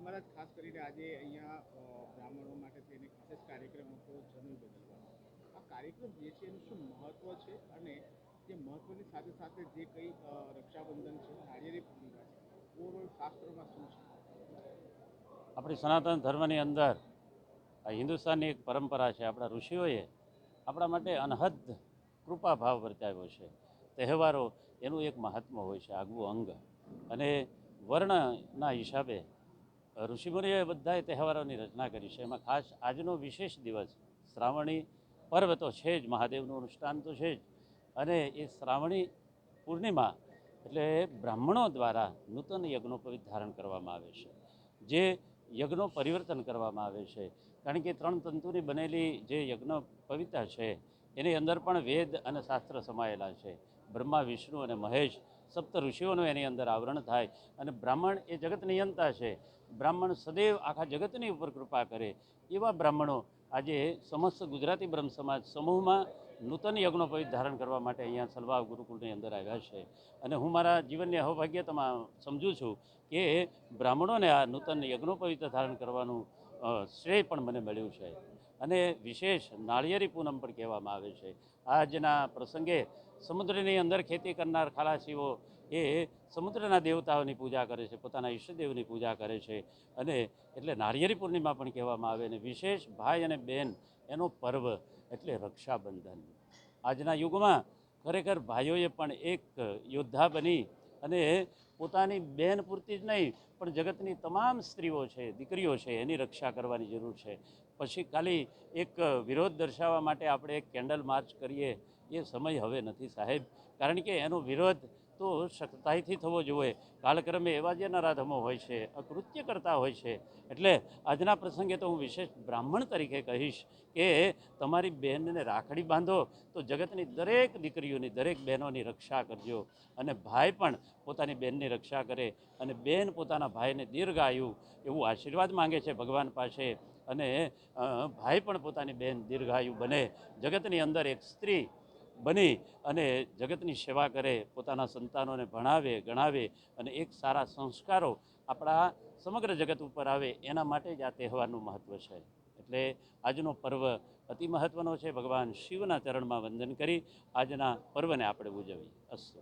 મહારાજ ખાસ કરીને આજે અહીંયા બ્રાહ્મણો માટે થઈને વિશેષ કાર્યક્રમ હતો જનોઈ બદલવાનો. આ કાર્યક્રમ જે છે એનું શું મહત્વ છે અને જે મહત્વની સાથે સાથે જે કંઈ રક્ષાબંધન છે, નાળિયેરી પૂર્ણિમા છે, ઓવરઓલ શાસ્ત્રોમાં શું છે? આપણી સનાતન ધર્મની અંદર આ હિન્દુસ્તાનની એક પરંપરા છે. આપણા ઋષિઓએ આપણા માટે અનહદ કૃપા ભાવ વર્તાવ્યો છે. તહેવારો એનું એક મહાત્મ હોય છે, આગવું અંગ. અને વર્ણના હિસાબે ઋષિમુનિઓએ બધાએ તહેવારોની રચના કરી છે. એમાં ખાસ આજનો વિશેષ દિવસ શ્રાવણી પર્વ તો છે જ, મહાદેવનું અનુષ્ઠાન તો છે જ. અને એ શ્રાવણી પૂર્ણિમા એટલે બ્રાહ્મણો દ્વારા નૂતન યજ્ઞોપવિત ધારણ કરવામાં આવે છે. જે યજ્ઞો પરિવર્તન કરવામાં આવે છે. કારણ કે 3 તંતુની બનેલી જે યજ્ઞ પવિતા છે એની અંદર પણ વેદ અને શાસ્ત્ર સમાયેલા છે. બ્રહ્મા, વિષ્ણુ અને મહેશ સપ્ત ઋષિઓનું એની અંદર આવરણ થાય. અને બ્રાહ્મણ એ જગત નિયંતા છે. બ્રાહ્મણ સદૈવ આખા જગતની ઉપર કૃપા કરે એવા બ્રાહ્મણો આજે સમસ્ત ગુજરાતી બ્રહ્મ સમાજ સમૂહમાં નૂતન યજ્ઞોપવિત ધારણ કરવા માટે અહીંયા સલવાવ ગુરુકુળની અંદર આવ્યા છે. અને હું મારા જીવનની અહોભાગ્યતામાં સમજું છું કે બ્રાહ્મણોને આ નૂતન યજ્ઞોપવિત ધારણ કરવાનું શ્રેય પણ મને મળ્યું છે. અને વિશેષ નાળિયેરી પૂનમ પણ કહેવામાં આવે છે. આજના પ્રસંગે સમુદ્રની અંદર ખેતી કરનાર ખલાસીઓ એ સમુદ્રના દેવતાઓની પૂજા કરે છે, પોતાના ઈષ્ટદેવની પૂજા કરે છે. અને એટલે નાળિયેરી પૂર્ણિમા પણ કહેવામાં આવે. અને વિશેષ ભાઈ અને બહેન એનો પર્વ એટલે રક્ષાબંધન. આજના યુગમાં ખરેખર ભાઈઓએ પણ એક યોદ્ધા બની અને પોતાની બહેન પૂરતી જ નહીં પણ જગતની તમામ સ્ત્રીઓ છે, દીકરીઓ છે, એની રક્ષા કરવાની જરૂર છે. પછી ખાલી એક વિરોધ દર્શાવવા માટે આપણે એક કેન્ડલ માર્ચ કરીએ એ સમય હવે નથી સાહેબ. કારણ કે એનો વિરોધ તો સખ્તાઈથી થવો જોઈએ. કાલક્રમે એવા જે નરાધમો હોય છે, અકૃત્ય કરતા હોય છે. એટલે આજના પ્રસંગે તો હું વિશેષ બ્રાહ્મણ તરીકે કહીશ કે તમારી બહેનને રાખડી બાંધો તો જગતની દરેક દીકરીઓની, દરેક બહેનોની રક્ષા કરજો. અને ભાઈ પણ પોતાની બહેનની રક્ષા કરે અને બહેન પોતાના ભાઈને દીર્ઘાયુ એવું આશીર્વાદ માંગે છે ભગવાન પાસે. અને ભાઈ પણ પોતાની બહેન દીર્ઘાયુ બને, જગતની અંદર એક સ્ત્રી બની અને જગતની સેવા કરે, પોતાના સંતાનોને ભણાવે ગણાવે અને એક સારા સંસ્કારો આપણા સમગ્ર જગત ઉપર આવે એના માટે જ આ તહેવારનું મહત્ત્વ છે. એટલે આજનો પર્વ અતિ મહત્ત્વનો છે. ભગવાન શિવના ચરણમાં વંદન કરી આજના પર્વને આપણે ઉજવીએ. અસ્તુ.